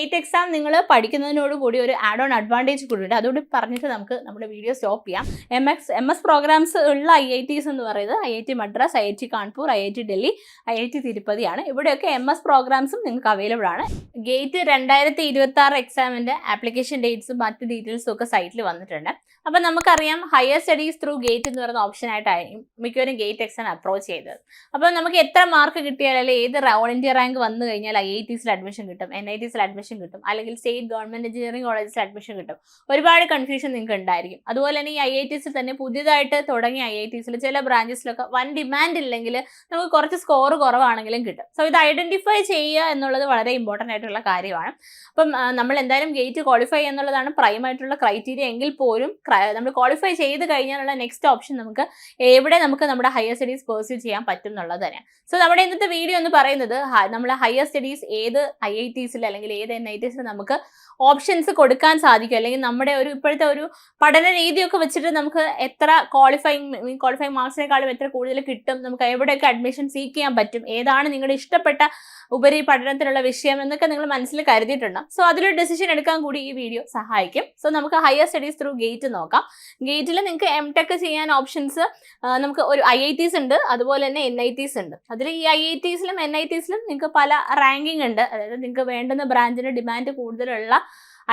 Gate exam നിങ്ങൾ പഠിക്കുന്നതിനോട് കൂടി ഒരു ആഡ് ഓൺ അഡ്വാൻറ്റേജ് കൂടിയുണ്ട്. അതുകൊണ്ട് പറഞ്ഞിട്ട് നമുക്ക് നമ്മുടെ വീഡിയോ സ്റ്റോപ്പ് ചെയ്യാം. MS പ്രോഗ്രാംസ് ഉള്ള IITs എന്ന് പറയുന്നത് IIT Madras, IIT Kanpur, IIT Delhi, IIT തിരുപ്പതിയാണ്. ഇവിടെയൊക്കെ MS പ്രോഗ്രാംസും നിങ്ങൾക്ക് അവൈലബിൾ ആണ്. ഗേറ്റ് 2026 എക്സാമിൻ്റെ ആപ്ലിക്കേഷൻ ഡേറ്റ്സും മറ്റ് ഡീറ്റെയിൽസും ഒക്കെ സൈറ്റിൽ വന്നിട്ടുണ്ട്. അപ്പം നമുക്കറിയാം ഹയർ സ്റ്റഡീസ് ത്രൂ ഗേറ്റ് എന്ന് പറയുന്ന ഓപ്ഷനായിട്ടായിരിക്കും മിക്കവരും ഗേറ്റ് എക്സാം അപ്രോച്ച് ചെയ്തത്. അപ്പോൾ നമുക്ക് എത്ര മാർക്ക് കിട്ടിയാൽ അല്ലെങ്കിൽ ഏത് ഓൾ ഇന്ത്യ റാങ്ക് വന്നു കഴിഞ്ഞാൽ IITസിൽ അഡ്മിഷൻ കിട്ടും, NITസിൽ അഡ്മിഷൻ കിട്ടും, അല്ലെങ്കിൽ സ്റ്റേറ്റ് ഗവൺമെൻറ് എഞ്ചിനീയറിംഗ് കോളേജിൽ അഡ്മിഷൻ കിട്ടും. ഒരുപാട് കൺഫ്യൂഷൻ നിങ്ങൾക്ക് ഉണ്ടായിരിക്കും. അതുപോലെ തന്നെ ഈ IITസിൽ തന്നെ പുതിയതായിട്ട് തുടങ്ങിയ IITസിൽ ചില ബ്രാഞ്ചസിലൊക്കെ വൻ ഡിമാൻഡ് ഇല്ലെങ്കിൽ നമുക്ക് കുറച്ച് സ്കോർ കുറവാണെങ്കിലും കിട്ടും. സോ ഇത് ഐഡൻറ്റിഫൈ ചെയ്യുക എന്നുള്ളത് വളരെ ഇമ്പോർട്ടൻ്റ് ആയിട്ടുള്ള കാര്യമാണ്. അപ്പം നമ്മൾ എന്തായാലും ഗേറ്റ് ക്വാളിഫൈ എന്നുള്ളതാണ് പ്രൈം ആയിട്ടുള്ള ക്രൈറ്റീരിയ എങ്കിൽ പോലും നമ്മൾ ക്വാളിഫൈ ചെയ്ത് കഴിഞ്ഞാലുള്ള നെക്സ്റ്റ് ഓപ്ഷൻ നമുക്ക് എവിടെ നമുക്ക് നമ്മുടെ ഹയർ സ്റ്റഡീസ് പെർസ്യൂ ചെയ്യാൻ പറ്റും എന്നുള്ളത് തന്നെയാണ്. സോ നമ്മുടെ ഇന്നത്തെ വീഡിയോ എന്ന് പറയുന്നത് നമ്മൾ ഹയർ സ്റ്റഡീസ് ഏത് IITസിൽ അല്ലെങ്കിൽ ഏത് NITസിൽ നമുക്ക് ഓപ്ഷൻസ് കൊടുക്കാൻ സാധിക്കും, അല്ലെങ്കിൽ നമ്മുടെ ഇപ്പോഴത്തെ ഒരു പഠന രീതിയൊക്കെ വെച്ചിട്ട് നമുക്ക് എത്ര ക്വാളിഫൈങ് മാർക്സിനേക്കാളും എത്ര കൂടുതൽ കിട്ടും, നമുക്ക് എവിടെയൊക്കെ അഡ്മിഷൻ സീക്ക് ചെയ്യാൻ പറ്റും, ഏതാണ് നിങ്ങളുടെ ഇഷ്ടപ്പെട്ട ഉപരി പഠനത്തിനുള്ള വിഷയം എന്നൊക്കെ നിങ്ങൾ മനസ്സിൽ കരുതിയിട്ടുണ്ട്. സോ അതിലൊരു ഡെസിഷൻ എടുക്കാൻ കൂടി ഈ വീഡിയോ സഹായിക്കും. സോ നമുക്ക് ഹയർ സ്റ്റഡീസ് ത്രൂ ഗേറ്റ് നോക്കാം. ഗേറ്റിൽ നിങ്ങൾക്ക് MTech ചെയ്യാൻ ഓപ്ഷൻസ് നമുക്ക് ഒരു IITs ഉണ്ട്, അതുപോലെ തന്നെ NITs ഉണ്ട്. അതിൽ ഈ IITസിലും NITസിലും നിങ്ങൾക്ക് പല റാങ്കിങ് ഉണ്ട്. അതായത് നിങ്ങൾക്ക് വേണ്ടുന്ന ബ്രാഞ്ചിന് ഡിമാൻഡ് കൂടുതലുള്ള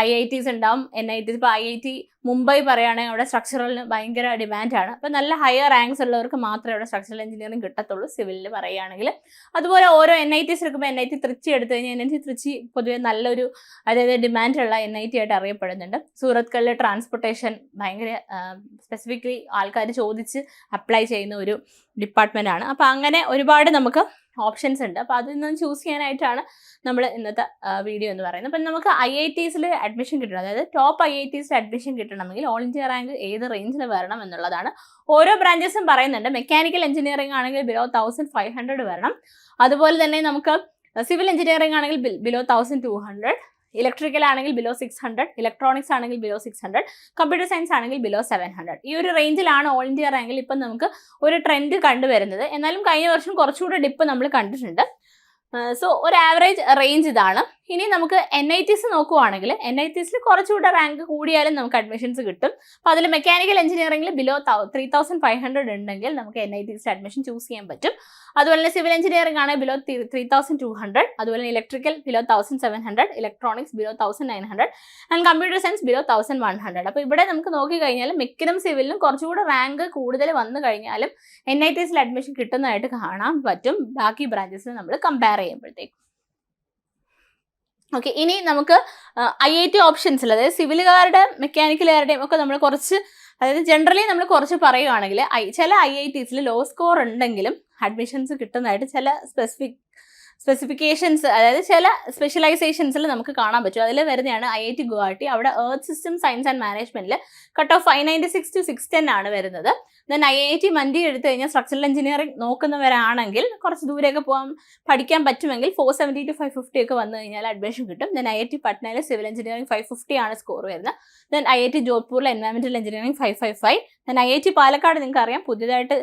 IITs ഉണ്ടാവും. NITs ഇപ്പോൾ IIT മുംബൈ പറയുകയാണെങ്കിൽ അവിടെ സ്ട്രക്ചറലിന് ഭയങ്കര ഡിമാൻഡാണ്. അപ്പോൾ നല്ല ഹയർ റാങ്ക്സ് ഉള്ളവർക്ക് മാത്രമേ അവിടെ സ്ട്രക്ചറൽ എഞ്ചിനീയറിംഗ് കിട്ടത്തുള്ളൂ സിവിലിൽ പറയുകയാണെങ്കിൽ. അതുപോലെ ഓരോ NITs എടുക്കുമ്പോൾ NIT തൃച്ചി എടുത്തു കഴിഞ്ഞാൽ NIT തൃച്ചി പൊതുവെ നല്ലൊരു അതായത് ഡിമാൻഡുള്ള NIT ആയിട്ട് അറിയപ്പെടുന്നുണ്ട്. സൂറത്കല്ല് ട്രാൻസ്പോർട്ടേഷൻ ഭയങ്കര സ്പെസിഫിക്കലി ആൾക്കാർ ചോദിച്ച് അപ്ലൈ ചെയ്യുന്ന ഒരു ഡിപ്പാർട്ട്മെൻറ്റാണ്. അപ്പോൾ അങ്ങനെ ഒരുപാട് നമുക്ക് ഓപ്ഷൻസ് ഉണ്ട്. അപ്പോൾ അതിൽ നിന്ന് ചൂസ് ചെയ്യാനായിട്ടാണ് നമ്മൾ ഇന്നത്തെ വീഡിയോ എന്ന് പറയുന്നത്. അപ്പം നമുക്ക് IITസിൽ അഡ്മിഷൻ കിട്ടണം, അതായത് ടോപ്പ് IITസിൽ അഡ്മിഷൻ കിട്ടണമെങ്കിൽ ഓൾ ഇന്ത്യ റാങ്ക് ഏത് റേഞ്ചിൽ വരണം എന്നുള്ളതാണ് ഓരോ ബ്രാഞ്ചസും പറയുന്നുണ്ട്. മെക്കാനിക്കൽ എഞ്ചിനീയറിംഗ് ആണെങ്കിൽ ബിലോ 1500 വരണം. അതുപോലെ തന്നെ നമുക്ക് സിവിൽ എഞ്ചിനീയറിംഗ് ആണെങ്കിൽ ബിലോ 1200, ഇലക്ട്രിക്കൽ ആണെങ്കിൽ ബിലോ 600, ഇലക്ട്രോണിക്സ് ആണെങ്കിൽ ബിലോ 600, കമ്പ്യൂട്ടർ സയൻസ് ആണെങ്കിൽ ബിലോ 700. ഈ ഒരു റേഞ്ചിലാണ് ഓൾ ഇന്ത്യ റാങ്കിൽ ഇപ്പം നമുക്ക് ഒരു ട്രെൻഡ് കണ്ടുവരുന്നത്. എന്നാലും കഴിഞ്ഞ വർഷം കുറച്ചുകൂടെ ഡിപ്പ് നമ്മൾ കണ്ടിട്ടുണ്ട്. സോ ഒരു ആവറേജ് റേഞ്ച് ഇതാണ്. ഇനി നമുക്ക് NITs നോക്കുവാണെങ്കിൽ NITസിൽ കുറച്ചുകൂടെ റാങ്ക് കൂടിയാലും നമുക്ക് അഡ്മിഷൻസ് കിട്ടും. അപ്പോൾ അതിൽ മെക്കാനിക്കൽ എഞ്ചിനീയറിംഗിൽ ബിലോ 3500 ഉണ്ടെങ്കിൽ നമുക്ക് NITസിൽ അഡ്മിഷൻ ചൂസ് ചെയ്യാൻ പറ്റും. അതുപോലെ തന്നെ സിവിൽ എഞ്ചിനീയറിംഗ് ആണ് ബിലോ 3200, അതുപോലെ തന്നെ electrical below 1700, electronics below 1900 and computer science below 1100. അപ്പോൾ ഇവിടെ നമുക്ക് നോക്കിക്കഴിഞ്ഞാൽ മിക്കലും സിവിലിനും കുറച്ചുകൂടെ റാങ്ക് കൂടുതൽ വന്നു കഴിഞ്ഞാലും NITസിൽ അഡ്മിഷൻ കിട്ടുന്നതായിട്ട് കാണാൻ പറ്റും ബാക്കി ബ്രാഞ്ചസിൽ നമ്മൾ കമ്പയർ ചെയ്യുമ്പോഴത്തേക്കും. ഓക്കെ, ഇനി നമുക്ക് IIT ഓപ്ഷൻസിൽ അതായത് സിവിലുകാരുടെ മെക്കാനിക്കലുകാരുടെയും ഒക്കെ നമ്മൾ കുറച്ച് അതായത് ജനറലി നമ്മൾ കുറച്ച് പറയുകയാണെങ്കിൽ ചില IITസിൽ ലോ സ്കോർ ഉണ്ടെങ്കിലും അഡ്മിഷൻസ് കിട്ടുന്നതായിട്ട് ചില സ്പെസിഫിക്കേഷൻസ് അതായത് ചില സ്പെഷ്യലൈസേഷൻസിൽ നമുക്ക് കാണാൻ പറ്റും. അതിൽ വരുന്നതാണ് IIT ഗുവാഹട്ടി. അവിടെ എർത്ത് സിസ്റ്റം സയൻസ് ആൻഡ് മാനേജ്മെന്റിൽ കട്ട് ഓഫ് 596 to 610 ആണ് വരുന്നത്. ദെൻ IIT മൻഡി എടുത്തു കഴിഞ്ഞാൽ സ്ട്രക്ചറൽ എഞ്ചിനീയറിംഗ് നോക്കുന്നവരാണെങ്കിൽ കുറച്ച് ദൂരെയൊക്കെ പഠിക്കാൻ പറ്റുമെങ്കിൽ 470 to 550 ഒക്കെ വന്നു കഴിഞ്ഞാൽ അഡ്മിഷൻ കിട്ടും. ദെൻ IIT പട്നയിൽ സിവിൽ എഞ്ചിനീയറിംഗ് 550 ആണ് സ്കോർ വരുന്നത്. ദെൻ IIT ജോധ്പൂരിൽ environmental engineering 555. Then IIT Palakkad നിങ്ങൾക്ക് അറിയാം പുതിയതായിട്ട്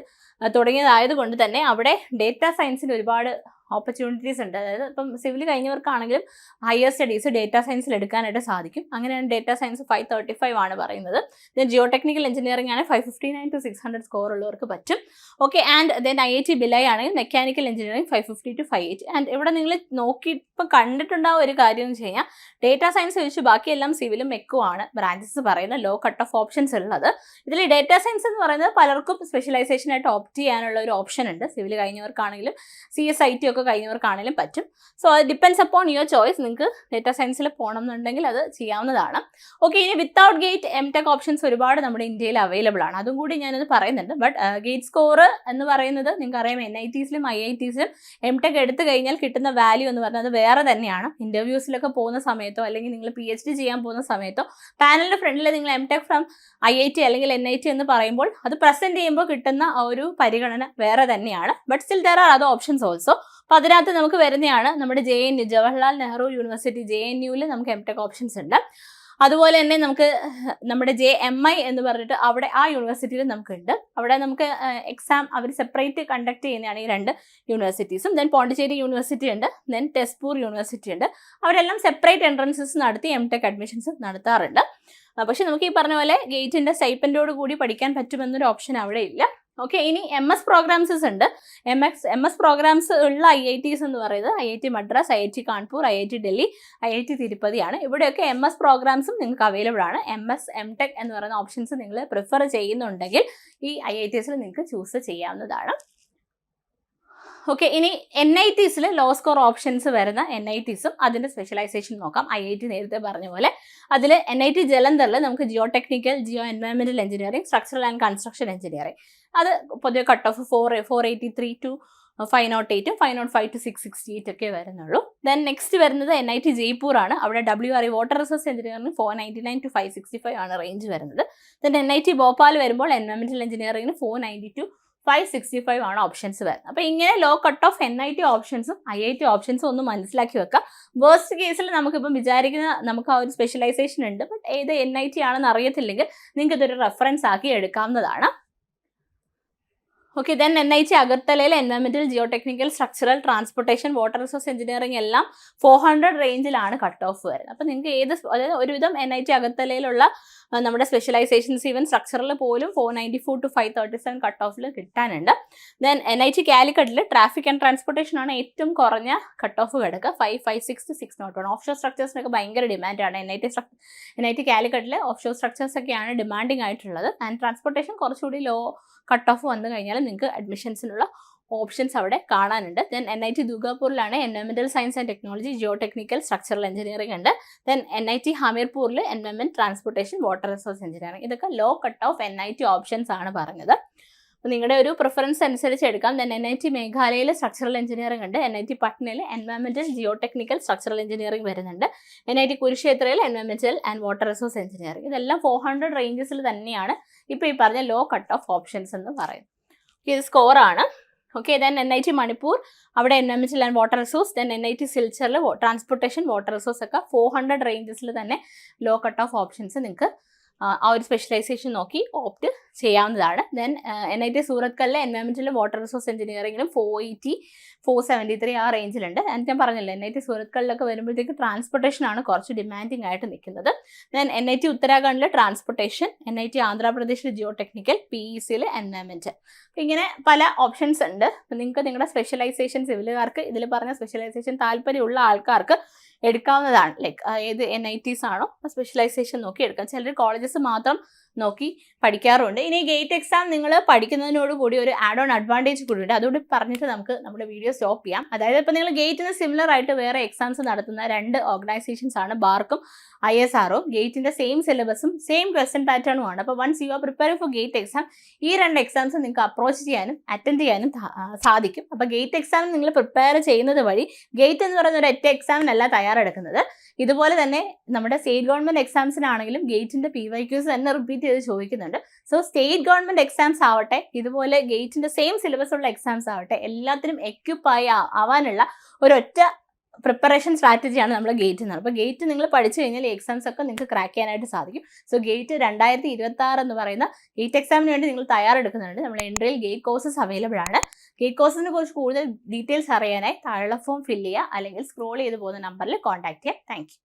തുടങ്ങിയതായതുകൊണ്ട് തന്നെ അവിടെ ഡേറ്റാ സയൻസിന് ഒരുപാട് ഓപ്പർച്യൂണിറ്റീസ് ഉണ്ട്. അതായത് ഇപ്പം സിവിൽ കഴിഞ്ഞവർക്കാണെങ്കിലും ഹയർ സ്റ്റഡീസ് ഡേറ്റാ സയൻസിൽ എടുക്കാനായിട്ട് സാധിക്കും. അങ്ങനെയാണ് ഡേറ്റാ സയൻസ് 535 ആണ് പറയുന്നത്. ദെൻ ജിയോ ടെക്നിക്കൽ എഞ്ചിനീയറിംഗ് ആണ് 559 to 600 സ്കോർ ഉള്ളവർക്ക് പറ്റും. ഓക്കെ, ആൻഡ് ദെൻ IIT ബിലൈ ആണെങ്കിൽ മെക്കാനിക്കൽ എഞ്ചിനീയറിംഗ് 550 to 580. ആൻഡ് ഇവിടെ നിങ്ങൾ നോക്കി ഇപ്പം കണ്ടിട്ടുണ്ടാവും ഒരു കാര്യം എന്ന് വെച്ച് കഴിഞ്ഞാൽ ഡേറ്റാ സയൻസ് ഒഴിച്ച് ബാക്കിയെല്ലാം സിവിലും മെക്കും ആണ് ബ്രാഞ്ചസ് പറയുന്ന ലോ കട്ട് ഓഫ് ഓപ്ഷൻസ് ഉള്ളത്. ഇതിൽ ഡേറ്റാ സയൻസ് എന്ന് പറയുന്നത് പലർക്കും സ്പെഷ്യലൈസേഷൻ ആയിട്ട് ഓപ്റ്റ് ചെയ്യാനുള്ള ഒരു ഓപ്ഷൻ ഉണ്ട്. സിവിൽ കഴിഞ്ഞവർക്കാണെങ്കിലും CSIT ഒക്കെ കഴിഞ്ഞവർക്കാണെങ്കിലും പറ്റും. സോ അത് ഡിപ്പെൻഡ്സ് അപ്പോൺ യുവർ ചോയ്സ്. നിങ്ങൾക്ക് ഡേറ്റാ സയൻസിൽ പോകണം എന്നുണ്ടെങ്കിൽ അത് ചെയ്യാവുന്നതാണ്. ഓക്കെ, ഇനി വിത്തൗട്ട് ഗേറ്റ് MTech ഓപ്ഷൻസ് ഒരുപാട് നമ്മുടെ ഇന്ത്യയിൽ അവൈലബിൾ ആണ്. അതും കൂടി ഞാനത് പറയുന്നുണ്ട്. ബട്ട് ഗേറ്റ് സ്കോർ എന്ന് പറയുന്നത് നിങ്ങൾക്കറിയാം NITസിലും IITസിലും MTech എടുത്തു കഴിഞ്ഞാൽ കിട്ടുന്ന വാല്യൂ എന്ന് പറയുന്നത് വേറെ തന്നെയാണ്. ഇൻ്റർവ്യൂസിലൊക്കെ പോകുന്ന സമയത്തോ അല്ലെങ്കിൽ നിങ്ങൾ PhD ചെയ്യാൻ പോകുന്ന സമയത്തോ പാനലിൻ്റെ ഫ്രണ്ടിൽ നിങ്ങൾ MTech ഫ്രം IIT അല്ലെങ്കിൽ NIT എന്ന് പറയുമ്പോൾ അത് പ്രസൻറ്റ് ചെയ്യുമ്പോൾ കിട്ടുന്ന ഒരു പരിഗണന വേറെ തന്നെയാണ്. But still there are other options also. അപ്പോൾ അതിനകത്ത് നമുക്ക് വരുന്നതാണ് നമ്മുടെ JNU ജവഹർലാൽ നെഹ്റു യൂണിവേഴ്സിറ്റി JNUവിൽ നമുക്ക് MTech ഓപ്ഷൻസ് ഉണ്ട്. അതുപോലെ തന്നെ നമുക്ക് നമ്മുടെ JMI എന്ന് പറഞ്ഞിട്ട് അവിടെ ആ യൂണിവേഴ്സിറ്റിയിൽ നമുക്കുണ്ട്. അവിടെ നമുക്ക് എക്സാം അവർ സെപ്പറേറ്റ് കണ്ടക്ട് ചെയ്യുന്നതാണ് ഈ 2 യൂണിവേഴ്സിറ്റീസും. ദെൻ പോണ്ടിച്ചേരി യൂണിവേഴ്സിറ്റി ഉണ്ട്, ദെൻ ടെസ്പൂർ യൂണിവേഴ്സിറ്റി ഉണ്ട്. അവരെല്ലാം സെപ്പറേറ്റ് എൻട്രൻസസ് നടത്തി MTech അഡ്മിഷൻസ് നടത്താറുണ്ട്. പക്ഷെ നമുക്ക് ഈ പറഞ്ഞ പോലെ ഗേറ്റിന്റെ സ്റ്റൈപ്പൻഡോട് കൂടി പഠിക്കാൻ പറ്റുമെന്നൊരു ഓപ്ഷൻ അവിടെ ഇല്ല. ഓക്കെ, ഇനി MS പ്രോഗ്രാംസ് ഉണ്ട്. MS പ്രോഗ്രാംസ് ഉള്ള IITs എന്ന് പറയുന്നത് IIT Madras, IIT Kanpur, IIT Delhi, IIT തിരുപ്പതിയാണ്. ഇവിടെയൊക്കെ MS പ്രോഗ്രാംസും നിങ്ങൾക്ക് അവൈലബിൾ ആണ്. MS MTech എന്ന് പറയുന്ന ഓപ്ഷൻസ് നിങ്ങൾ പ്രിഫർ ചെയ്യുന്നുണ്ടെങ്കിൽ ഈ IITസിൽ നിങ്ങൾക്ക് ചൂസ് ചെയ്യാവുന്നതാണ്. ഓക്കെ, ഇനി NITസിൽ ലോ സ്കോർ ഓപ്ഷൻസ് വരുന്ന NITസും അതിൻ്റെ സ്പെഷ്യലൈസേഷൻ നോക്കാം. IIT നേരത്തെ പറഞ്ഞ പോലെ അതിൽ NIT ജലന്ധറിൽ നമുക്ക് geo technical, geo environmental engineering, structural and construction engineering, അത് പൊതുവെ കട്ട് ഓഫ് 483 to 508, 505 to 668 ഒക്കെ വരുന്നുള്ളൂ. ദെൻ നെക്സ്റ്റ് വരുന്നത് NIT ജയ്പൂർ ആണ്. അവിടെ WRE water resource engineering 499 to 565 ആണ് റേഞ്ച് വരുന്നത്. ദെൻ NIT ഭോപ്പാൽ വരുമ്പോൾ എൻവയോൺമെൻറ്റൽ എഞ്ചിനീയറിംഗിന് 490 to 565 ആണ് ഓപ്ഷൻസ് വരുന്നത്. അപ്പോൾ ഇങ്ങനെ ലോ കട്ട് ഓഫ് NIT ഓപ്ഷൻസും IIT ഓപ്ഷൻസും ഒന്ന് മനസ്സിലാക്കി വെക്കുക. വേഴ്സ്റ്റ് കേസിൽ നമുക്കിപ്പം വിചാരിക്കുന്ന നമുക്ക് ആ ഒരു സ്പെഷ്യലൈസേഷൻ ഉണ്ട്, ബട്ട് ഏത് NIT ആണെന്ന് അറിയത്തില്ലെങ്കിൽ നിങ്ങൾക്ക് ഇതൊരു റെഫറൻസ് ആക്കി എടുക്കാവുന്നതാണ്. ഓക്കെ, ദെൻ NIT അഗർത്തലയിൽ environmental, geotechnical, structural, transportation, water resource engineering എല്ലാം 400 റേഞ്ചിലാണ് കട്ട് ഓഫ് വരുന്നത്. അപ്പോൾ നിങ്ങൾക്ക് അതായത് ഒരുവിധം NIT അഗർത്തലയിലുള്ള നമ്മുടെ സ്പെഷ്യലൈസേഷൻസ് ഈവൻ സ്ട്രക്ചറിൽ പോലും 494 to 537 കട്ട് ഓഫിൽ കിട്ടാനുണ്ട്. ദെൻ NIT കാലിക്കറ്റിൽ ട്രാഫിക് ആൻഡ് ട്രാൻസ്പോർട്ടേഷൻ ആണ് ഏറ്റവും കുറഞ്ഞ കട്ട് ഓഫ് കിടക്കുക, 556 to 601. ഓഫ്-ഷോർ സ്ട്രക്ചേഴ്സിനൊക്കെ ഭയങ്കര ഡിമാൻഡാണ്. NIT കാലിക്കറ്റിൽ ഓഫ്-ഷോർ സ്ട്രക്ചേഴ്സ് ഒക്കെയാണ് ഡിമാൻഡിങ് ആയിട്ടുള്ളത്. ആൻഡ് ട്രാൻസ്പോർട്ടേഷൻ കുറച്ചുകൂടി ലോ കട്ട് ഓഫ് വന്നു കഴിഞ്ഞാൽ നിങ്ങൾക്ക് അഡ്മിഷൻസിനുള്ള ഓപ്ഷൻസ് അവിടെ കാണാനുണ്ട്. ദെൻ NIT ദുർഗാപൂരിലാണ് environmental science and technology, geotechnical, structural engineering ഉണ്ട്. ദെൻ NIT ഹമീർപൂരിൽ environment, transportation, water resource engineering. ഇതൊക്കെ low cut off NIT options ആണ് പറഞ്ഞത്. അപ്പോൾ നിങ്ങളുടെ ഒരു പ്രിഫറൻസ് അനുസരിച്ച് എടുക്കാം. ദെൻ NIT മേഘാലയയിൽ സ്ട്രക്ചറൽ എഞ്ചിനീയറിംഗ് ഉണ്ട്. NIT പട്നയിൽ environmental, geotechnical, structural engineering വരുന്നുണ്ട്. NIT കുരുക്ഷേത്രയിൽ environmental and water resource engineering. ഇതെല്ലാം 400 റേഞ്ചസിൽ തന്നെയാണ് ഇപ്പോൾ ഈ പറഞ്ഞ ലോ കട്ട് ഓഫ് ഓപ്ഷൻസ് എന്ന് പറയുന്നത്. ഇത് സ്കോറാണ്. ഓക്കെ, ദെൻ NIT മണിപ്പൂർ അവിടെ environmental and water resource. Then NIT സിൽച്ചറിൽ ട്രാൻസ്പോർട്ടേഷൻ, വാട്ടർ റിസോഴ്സ് ഒക്കെ 400 റേഞ്ചസിൽ തന്നെ ലോ കട്ട് ഓഫ് ഓപ്ഷൻസ് നിങ്ങൾക്ക് ആ ഒരു സ്പെഷ്യലൈസേഷൻ നോക്കി ഓപ്റ്റ് ചെയ്യാവുന്നതാണ്. ദെൻ NIT സൂറത്കലിലെ എൻവയോൺമെൻറ്റൽ, വാട്ടർ റിസോഴ്സ് എഞ്ചിനീയറിംഗിനും 480, 473 ആ റേഞ്ചിലുണ്ട്. ഞാൻ പറഞ്ഞില്ല, NIT സൂറത്കലിലൊക്കെ വരുമ്പോഴത്തേക്ക് ട്രാൻസ്പോർട്ടേഷൻ ആണ് കുറച്ച് ഡിമാൻഡിങ് ആയിട്ട് നിൽക്കുന്നത്. ദെൻ NIT ഉത്തരാഖണ്ഡിൽ ട്രാൻസ്പോർട്ടേഷൻ, NIT ആന്ധ്രാപ്രദേശിൽ ജിയോ ടെക്നിക്കൽ, PECയിൽ എൻവയോൺമെൻറ്റ്. പല ഓപ്ഷൻസ് ഉണ്ട്. അപ്പോൾ നിങ്ങൾക്ക് നിങ്ങളുടെ സ്പെഷ്യലൈസേഷൻ, സിവിലുകാർക്ക് ഇതിൽ പറഞ്ഞ സ്പെഷ്യലൈസേഷൻ താല്പര്യമുള്ള ആൾക്കാർക്ക് എടുക്കാവുന്നതാണ്. ലൈക്ക് ഏത് NITs ആണോ സ്പെഷ്യലൈസേഷൻ നോക്കി എടുക്കാം. ചിലർ കോളേജസ് മാത്രം നോക്കി പഠിക്കാറുണ്ട്. ഇനി ഗേറ്റ് എക്സാം നിങ്ങൾ പഠിക്കുന്നതിനോട് കൂടി ഒരു ആഡ് ഓൺ അഡ്വാൻറ്റേജ് കൂടിയുണ്ട്. അതുകൂടി പറഞ്ഞിട്ട് നമുക്ക് നമ്മുടെ വീഡിയോ സ്റ്റോപ്പ് ചെയ്യാം. അതായത് ഇപ്പോൾ നിങ്ങൾ ഗേറ്റിന് സിമിലർ ആയിട്ട് വേറെ എക്സാംസ് നടത്തുന്ന 2 ഓർഗനൈസേഷൻസ് ആണ് ബാർക്കും ISRO. ഗേറ്റിൻ്റെ സെയിം സിലബസും സെയിം ക്വസ്റ്റ്യൻ പാറ്റേണും ആണ്. അപ്പോൾ once you are preparing for GATE exam, ഈ 2 എക്സാംസ് നിങ്ങൾക്ക് അപ്രോച്ച് ചെയ്യാനും അറ്റൻഡ് ചെയ്യാനും സാധിക്കും. അപ്പോൾ ഗേറ്റ് എക്സാം നിങ്ങൾ പ്രിപ്പയർ ചെയ്യുന്നത് വഴി ഗേറ്റ് എന്ന് പറയുന്ന ഒരു ഒറ്റ എക്സാമിനല്ല തയ്യാറെടുക്കുന്നത്. ഇതുപോലെ തന്നെ നമ്മുടെ സ്റ്റേറ്റ് ഗവൺമെൻറ് എക്സാംസിനാണെങ്കിലും ഗേറ്റിൻ്റെ PYQs തന്നെ റിപ്പീറ്റ് ചെയ്ത് ചോദിക്കുന്നുണ്ട്. സോ സ്റ്റേറ്റ് ഗവൺമെൻറ് എക്സാംസ് ആവട്ടെ, ഇതുപോലെ ഗേറ്റിൻ്റെ സെയിം സിലബസ് ഉള്ള എക്സാംസ് ആവട്ടെ, എല്ലാത്തിനും എക്യുപ്പായി ആവാനുള്ള ഒരൊറ്റ പ്രിപ്പറേഷൻ സ്ട്രാറ്റജിയാണ് നമ്മൾ ഗേറ്റ് എന്ന് പറയുന്നത്. അപ്പോൾ ഗേറ്റ് നിങ്ങൾ പഠിച്ചു കഴിഞ്ഞാൽ ഈ എക്സാംസ് ഒക്കെ നിങ്ങൾക്ക് ക്രാക്ക് ചെയ്യാനായിട്ട് സാധിക്കും. സോ ഗേറ്റ് 2026 എന്ന് പറയുന്ന ഗേറ്റ് എക്സാമിന് വേണ്ടി നിങ്ങൾ തയ്യാറെടുക്കുന്നുണ്ട്. നമ്മുടെ എൻട്രിയിൽ ഗേറ്റ് കോഴ്സസ് അവൈലബിൾ ആണ്. ഗേറ്റ് കോഴ്സിനെ കുറിച്ച് കൂടുതൽ ഡീറ്റെയിൽസ് അറിയാനായി താഴെ ഫോം ഫില്ല് ചെയ്യുക, അല്ലെങ്കിൽ സ്ക്രോൾ ചെയ്ത് പോകുന്ന നമ്പറിൽ കോൺടാക്ട് ചെയ്യുക. Thank you.